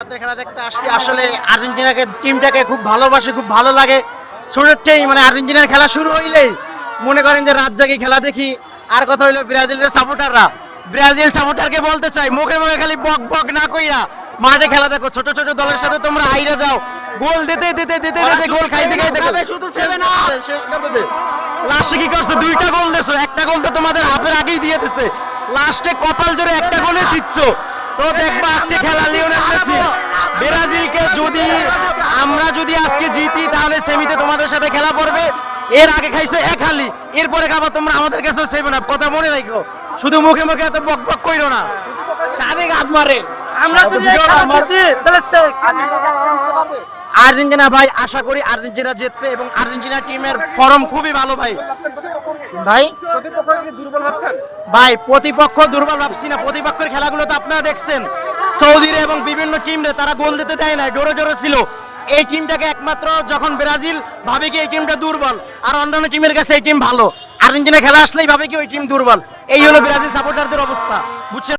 খেলা দেখতে আসছি আসলে আর্জেন্টিনাকে টিমটাকে খুব ভালোবাসে, খুব ভালো লাগে। শুরুতেই মানে আর্জেন্টিনার খেলা শুরু হইলেই মনে করেন যে রাত জাগি খেলা দেখি। আর কথা হইলো ব্রাজিলের সাপোর্টাররা, ব্রাজিল সাপোর্টারকে বলতে চাই মুখে মুখে খালি বক বক না কইরা মাঠে খেলা দেখো। ছোট ছোট দলের সাথে তোমরা আইরা যাও, গোল দিতে দিতে দিতে দিতে গোল খাইতে খাইতে শুধু লাস্টে কি করছো? দুইটা গোল দিছো, একটা গোল তো তোমাদের হাফের আগেই দিয়ে দিছে। লাস্টে কপাল জোরে একটা গোলে জিতছো। তো দেখবা আজকে খেলা লিওনেল মেসি ব্রাজিলকে আমরা যদি আজকে জিতি তাহলে সেমিতে তোমাদের সাথে খেলা পড়বে। এর আগে খাইছো এক হালি, এরপরে খাবার তোমরা আমাদের কাছে সেভেন আপ। কথা মনে রাখো, শুধু মুখে মুখে এত বক বক কইরো না। সাদেক হাত মারে আমরা আর্জেন্টিনা ভাই, আশা করি আর্জেন্টিনা জিতবে এবং আর্জেন্টিনা টিমের ফর্ম খুবই ভালো ভাই। ভাই দুর্বল ভাবছেন? ভাই প্রতিপক্ষ দুর্বল ভাবছি না, প্রতিপক্ষের খেলাগুলো তো আপনারা দেখছেন। সৌদিরে এবং বিভিন্ন টিমরে তারা গোল দিতে দেয় না, জোরে জোরে ছিল। এই টিমটাকে একমাত্র যখন ব্রাজিল ভাবে কি এই টিমটা দুর্বল, আর অন্যান্য টিমের কাছে এই টিম ভালো। আর্জেন্টিনা খেলা আসলেই ভাবে কি ওই টিম দুর্বল। এই হলো ব্রাজিল সাপোর্টারদের অবস্থা, বুঝছেন?